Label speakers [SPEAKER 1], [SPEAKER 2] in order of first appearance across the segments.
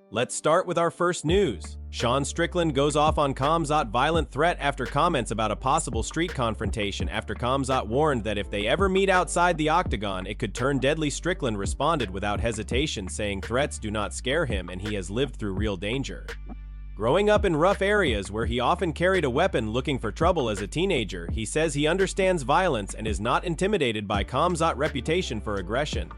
[SPEAKER 1] Let's start with our first news. Sean Strickland goes off on Khamzat violent threat after comments about a possible street confrontation after Khamzat warned that if they ever meet outside the octagon, it could turn deadly. Strickland responded without hesitation, saying threats do not scare him and he has lived through real danger. Growing up in rough areas where he often carried a weapon looking for trouble as a teenager, he says he understands violence and is not intimidated by Khamzat's reputation for aggression.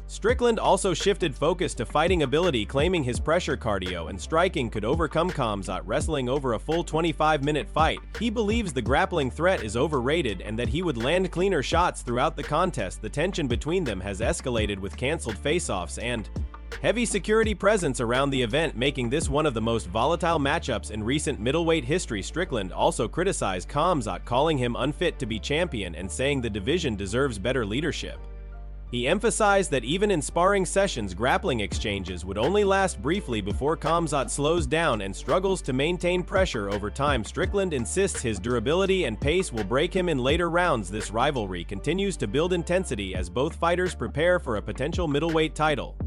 [SPEAKER 1] Strickland also shifted focus to fighting ability, claiming his pressure cardio and striking could overcome Khamzat wrestling over a full 25-minute fight. He believes the grappling threat is overrated and that he would land cleaner shots throughout the contest. The tension between them has escalated with cancelled face-offs and heavy security presence around the event, making this one of the most volatile matchups in recent middleweight history. Strickland also criticized Khamzat, calling him unfit to be champion and saying the division deserves better leadership. He emphasized that even in sparring sessions, grappling exchanges would only last briefly before Khamzat slows down and struggles to maintain pressure over time. Strickland insists his durability and pace will break him in later rounds. This rivalry continues to build intensity as both fighters prepare for a potential middleweight title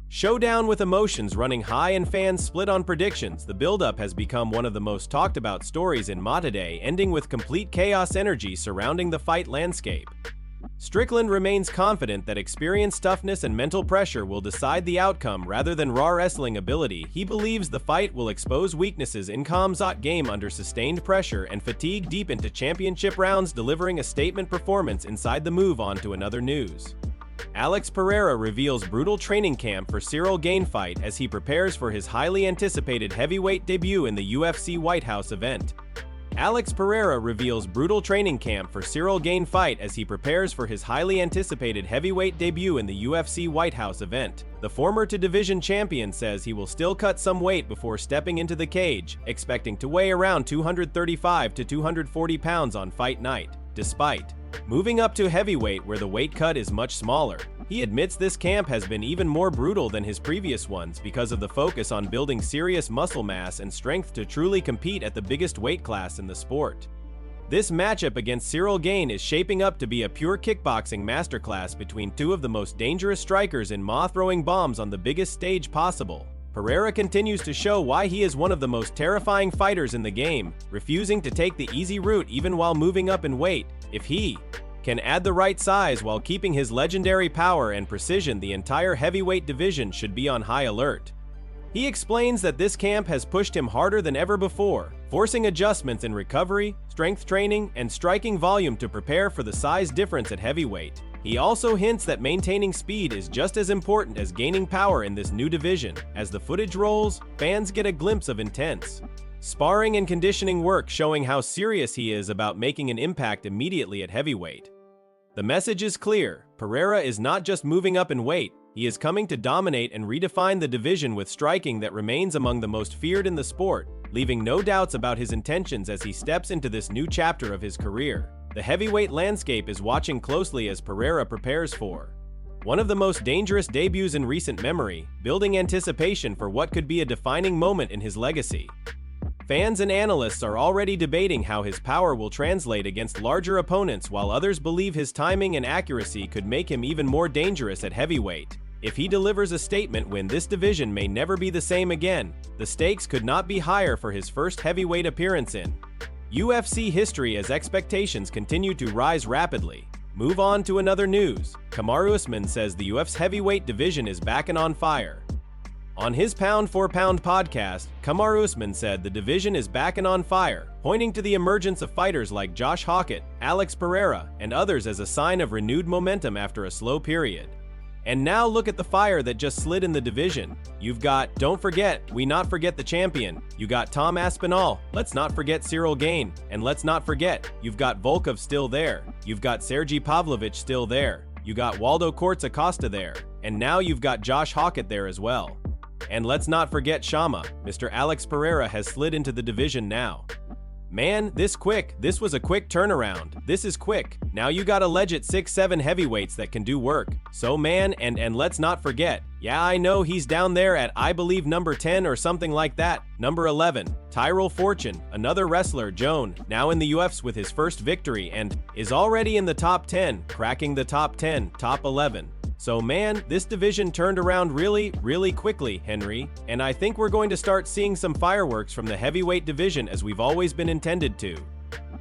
[SPEAKER 1] showdown with emotions running high and fans split on predictions. The build-up has become one of the most talked about stories in MA today, ending with complete chaos energy surrounding the fight landscape. Strickland remains confident that experience, toughness, and mental pressure will decide the outcome rather than raw wrestling ability. He believes the fight will expose weaknesses in Khamzat's game under sustained pressure and fatigue deep into championship rounds, delivering a statement performance inside the move. On to another news. Alex Pereira reveals brutal training camp for Cyril Gane fight as he prepares for his highly anticipated heavyweight debut in the UFC White House event. Alex Pereira reveals brutal training camp for Cyril Gane fight as he prepares for his highly anticipated heavyweight debut in the UFC White House event. The former two-division champion says he will still cut some weight before stepping into the cage, expecting to weigh around 235 to 240 pounds on fight night. Despite moving up to heavyweight where the weight cut is much smaller, he admits this camp has been even more brutal than his previous ones because of the focus on building serious muscle mass and strength to truly compete at the biggest weight class in the sport. This matchup against Cyril Gane is shaping up to be a pure kickboxing masterclass between two of the most dangerous strikers in MA, throwing bombs on the biggest stage possible. Pereira continues to show why he is one of the most terrifying fighters in the game, refusing to take the easy route even while moving up in weight. If he can add the right size while keeping his legendary power and precision, the entire heavyweight division should be on high alert. He explains that this camp has pushed him harder than ever before, forcing adjustments in recovery, strength training, and striking volume to prepare for the size difference at heavyweight. He also hints that maintaining speed is just as important as gaining power in this new division. As the footage rolls, fans get a glimpse of intense sparring and conditioning work, showing how serious he is about making an impact immediately at heavyweight. The message is clear: Pereira is not just moving up in weight, he is coming to dominate and redefine the division with striking that remains among the most feared in the sport, leaving no doubts about his intentions as he steps into this new chapter of his career. The heavyweight landscape is watching closely as Pereira prepares for one of the most dangerous debuts in recent memory, building anticipation for what could be a defining moment in his legacy. Fans and analysts are already debating how his power will translate against larger opponents, while others believe his timing and accuracy could make him even more dangerous at heavyweight. If he delivers a statement win, this division may never be the same again. The stakes could not be higher for his first heavyweight appearance in UFC history as expectations continue to rise rapidly. Move on to another news. Usman says the UFC's heavyweight division is back and on fire. On his Pound for Pound podcast, Usman said the division is back and on fire, pointing to the emergence of fighters like Josh Hawkett, Alex Pereira, and others as a sign of renewed momentum after a slow period. And now look at the fire that just slid in the division. You've got, don't forget, we not forget the champion. You got Tom Aspinall, let's not forget Cyril Gane, and let's not forget, you've got Volkov still there. You've got Sergey Pavlovich still there. You got Waldo Cortez Acosta there. And now you've got Josh Hawkett there as well. And let's not forget Shama. Mr. Alex Pereira has slid into the division now. Man, this was a quick turnaround. This is quick. Now you got a legit 6'7" heavyweights that can do work. So man, and let's not forget, yeah, I know he's down there at, I believe, number 10 or something like that. Number 11, Tyrell Fortune, another wrestler, Joan, now in the UFC with his first victory and is already in the top 10, cracking the top 10, top 11. So man, this division turned around really quickly, Henry, and I think we're going to start seeing some fireworks from the heavyweight division as we've always been intended to.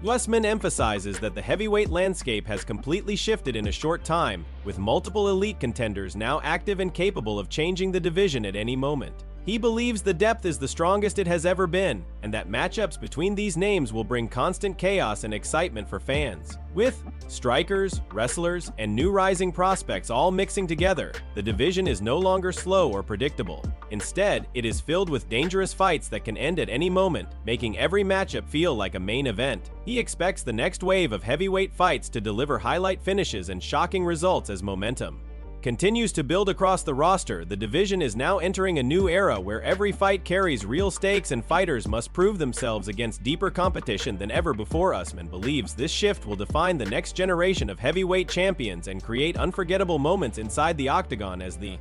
[SPEAKER 1] Usman emphasizes that the heavyweight landscape has completely shifted in a short time, with multiple elite contenders now active and capable of changing the division at any moment. He believes the depth is the strongest it has ever been, and that matchups between these names will bring constant chaos and excitement for fans. With strikers, wrestlers, and new rising prospects all mixing together, the division is no longer slow or predictable. Instead, it is filled with dangerous fights that can end at any moment, making every matchup feel like a main event. He expects the next wave of heavyweight fights to deliver highlight finishes and shocking results as momentum continues to build across the roster. The division is now entering a new era where every fight carries real stakes and fighters must prove themselves against deeper competition than ever before. Usman believes this shift will define the next generation of heavyweight champions and create unforgettable moments inside the octagon as the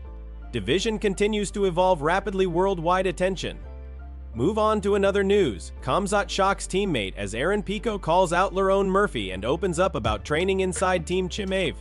[SPEAKER 1] division continues to evolve rapidly. Worldwide attention. Move on to another news. Khamzat shocks teammate as Pico calls out Lerone Murphy and opens up about training inside Team Chimaev.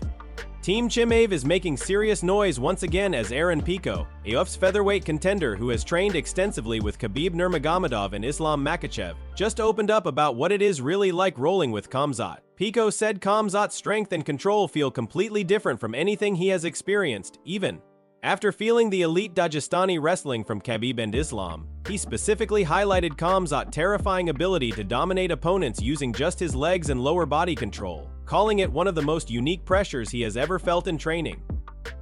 [SPEAKER 1] Team Chimaev is making serious noise once again as Pico, a UFC featherweight contender who has trained extensively with Khabib Nurmagomedov and Islam Makhachev, just opened up about what it is really like rolling with Khamzat. Pico said Khamzat's strength and control feel completely different from anything he has experienced, even after feeling the elite Dagestani wrestling from Khabib and Islam. He specifically highlighted Khamzat's terrifying ability to dominate opponents using just his legs and lower body control, calling it one of the most unique pressures he has ever felt in training.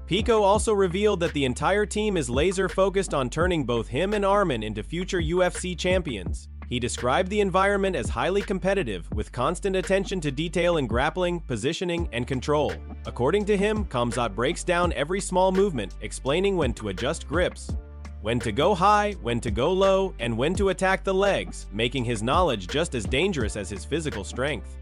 [SPEAKER 1] Pico also revealed that the entire team is laser-focused on turning both him and Arman into future UFC champions. He described the environment as highly competitive, with constant attention to detail in grappling, positioning, and control. According to him, Khamzat breaks down every small movement, explaining when to adjust grips, when to go high, when to go low, and when to attack the legs, making his knowledge just as dangerous as his physical strength.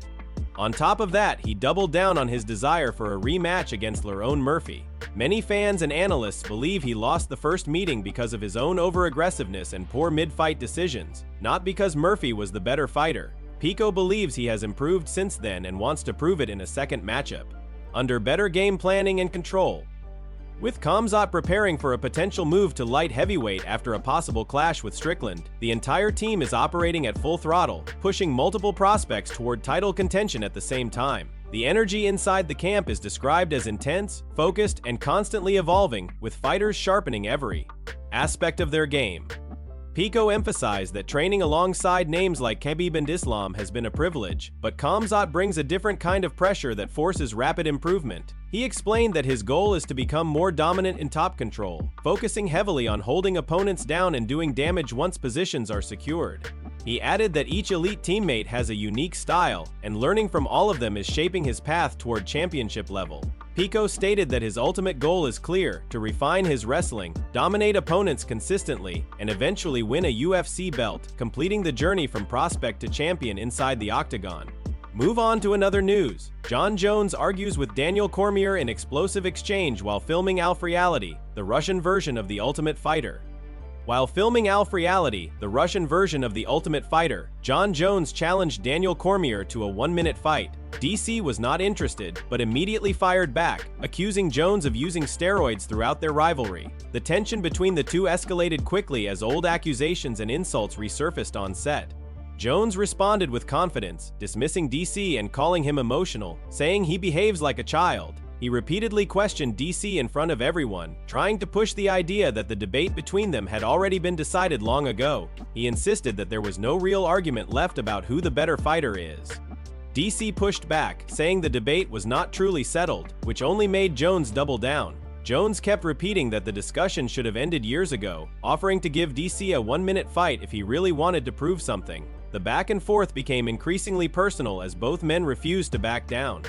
[SPEAKER 1] On top of that, he doubled down on his desire for a rematch against Lerone Murphy. Many fans and analysts believe he lost the first meeting because of his own over-aggressiveness and poor mid-fight decisions, not because Murphy was the better fighter. Pico believes he has improved since then and wants to prove it in a second matchup, under better game planning and control. With Khamzat preparing for a potential move to light heavyweight after a possible clash with Strickland, the entire team is operating at full throttle, pushing multiple prospects toward title contention at the same time. The energy inside the camp is described as intense, focused, and constantly evolving, with fighters sharpening every aspect of their game. Pico emphasized that training alongside names like Khabib and Islam has been a privilege, but Khamzat brings a different kind of pressure that forces rapid improvement. He explained that his goal is to become more dominant in top control, focusing heavily on holding opponents down and doing damage once positions are secured. He added that each elite teammate has a unique style, and learning from all of them is shaping his path toward championship level. Pico stated that his ultimate goal is clear: to refine his wrestling, dominate opponents consistently, and eventually win a UFC belt, completing the journey from prospect to champion inside the octagon. Move on to another news. Jon Jones argues with Daniel Cormier in explosive exchange while filming Alpha Reality, the Russian version of The Ultimate Fighter. While filming Alpha Reality, the Russian version of The Ultimate Fighter, Jon Jones challenged Daniel Cormier to a one-minute fight. DC was not interested, but immediately fired back, accusing Jones of using steroids throughout their rivalry. The tension between the two escalated quickly as old accusations and insults resurfaced on set. Jones responded with confidence, dismissing DC and calling him emotional, saying he behaves like a child. He repeatedly questioned DC in front of everyone, trying to push the idea that the debate between them had already been decided long ago. He insisted that there was no real argument left about who the better fighter is. DC pushed back, saying the debate was not truly settled, which only made Jones double down. Jones kept repeating that the discussion should have ended years ago, offering to give DC a one-minute fight if he really wanted to prove something. The back and forth became increasingly personal as both men refused to back down.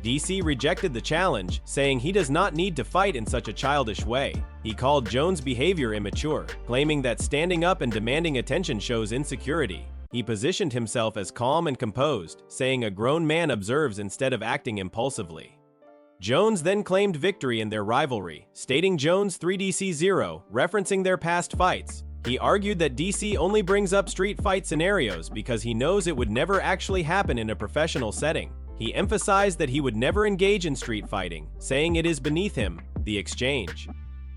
[SPEAKER 1] DC rejected the challenge, saying he does not need to fight in such a childish way. He called Jones' behavior immature, claiming that standing up and demanding attention shows insecurity. He positioned himself as calm and composed, saying a grown man observes instead of acting impulsively. Jones then claimed victory in their rivalry, stating Jones 3DC0, referencing their past fights. He argued that DC only brings up street fight scenarios because he knows it would never actually happen in a professional setting. He emphasized that he would never engage in street fighting, saying it is beneath him. The exchange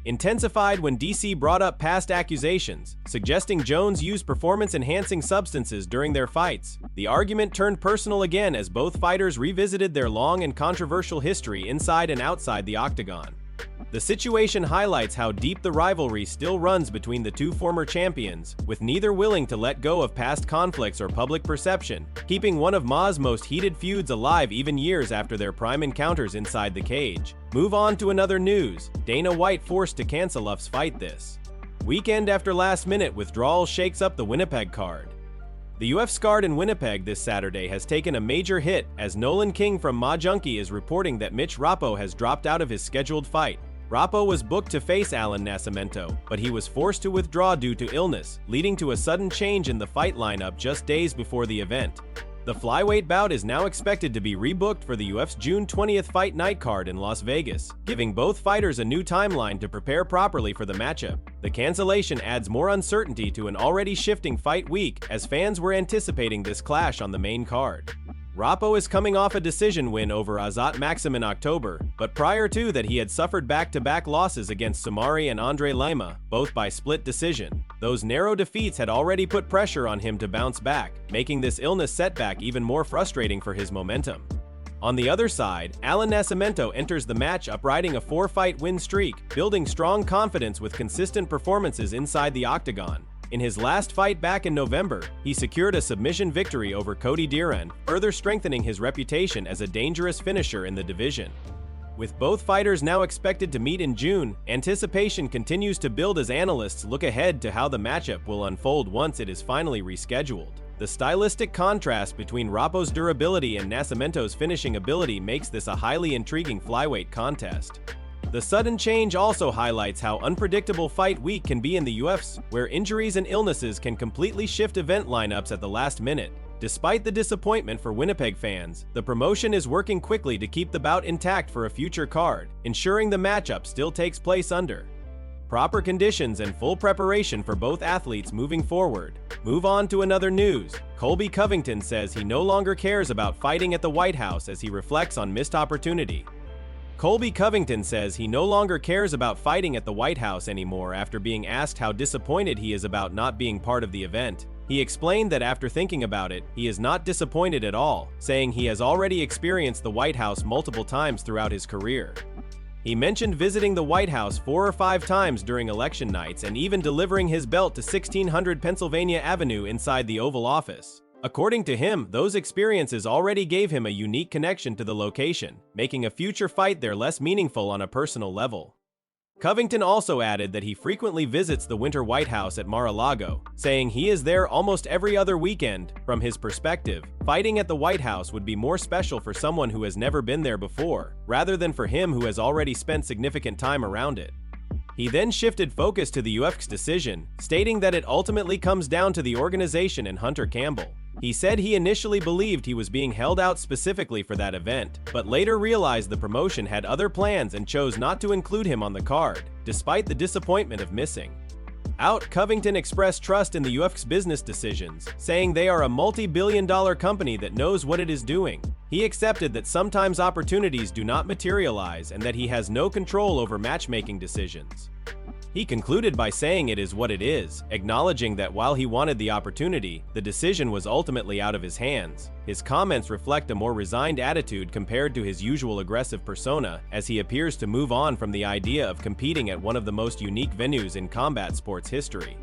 [SPEAKER 1] intensified when DC brought up past accusations, suggesting Jones used performance-enhancing substances during their fights. The argument turned personal again as both fighters revisited their long and controversial history inside and outside the octagon. The situation highlights how deep the rivalry still runs between the two former champions, with neither willing to let go of past conflicts or public perception, keeping one of MA's most heated feuds alive even years after their prime encounters inside the cage. Move on to another news. Dana White forced to cancel UF's fight this weekend after last-minute withdrawal shakes up the Winnipeg card. The UFC card in Winnipeg this Saturday has taken a major hit as Nolan King from Ma Junkie is reporting that Mitch Rappo has dropped out of his scheduled fight. Rappo was booked to face Alan Nascimento, but he was forced to withdraw due to illness, leading to a sudden change in the fight lineup just days before the event. The flyweight bout is now expected to be rebooked for the UF's June 20th fight night card in Las Vegas, giving both fighters a new timeline to prepare properly for the matchup. The cancellation adds more uncertainty to an already shifting fight week, as fans were anticipating this clash on the main card. Rappo is coming off a decision win over Azat Maxim in October, but prior to that he had suffered back-to-back losses against Samari and Andre Lima, both by split decision. Those narrow defeats had already put pressure on him to bounce back, making this illness setback even more frustrating for his momentum. On the other side, Alan Nascimento enters the matchup riding a 4-fight win streak, building strong confidence with consistent performances inside the octagon. In his last fight back in November, he secured a submission victory over Cody Deeren, further strengthening his reputation as a dangerous finisher in the division. With both fighters now expected to meet in June, anticipation continues to build as analysts look ahead to how the matchup will unfold once it is finally rescheduled. The stylistic contrast between Rappo's durability and Nascimento's finishing ability makes this a highly intriguing flyweight contest. The sudden change also highlights how unpredictable fight week can be in the UFC, where injuries and illnesses can completely shift event lineups at the last minute. Despite the disappointment for Winnipeg fans, the promotion is working quickly to keep the bout intact for a future card, ensuring the matchup still takes place under proper conditions and full preparation for both athletes moving forward. Move on to another news. Colby Covington says he no longer cares about fighting at the White House as he reflects on missed opportunity. Colby Covington says he no longer cares about fighting at the White House anymore after being asked how disappointed he is about not being part of the event. He explained that after thinking about it, he is not disappointed at all, saying he has already experienced the White House multiple times throughout his career. He mentioned visiting the White House 4 or 5 times during election nights and even delivering his belt to 1600 Pennsylvania Avenue inside the Oval Office. According to him, those experiences already gave him a unique connection to the location, making a future fight there less meaningful on a personal level. Covington also added that he frequently visits the Winter White House at Mar-a-Lago, saying he is there almost every other weekend. From his perspective, fighting at the White House would be more special for someone who has never been there before, rather than for him who has already spent significant time around it. He then shifted focus to the UFC's decision, stating that it ultimately comes down to the organization and Hunter Campbell. He said he initially believed he was being held out specifically for that event, but later realized the promotion had other plans and chose not to include him on the card, despite the disappointment of missing out. Covington expressed trust in the UFC's business decisions, saying they are a multi-billion-dollar company that knows what it is doing. He accepted that sometimes opportunities do not materialize and that he has no control over matchmaking decisions. He concluded by saying it is what it is, acknowledging that while he wanted the opportunity, the decision was ultimately out of his hands. His comments reflect a more resigned attitude compared to his usual aggressive persona, as he appears to move on from the idea of competing at one of the most unique venues in combat sports history.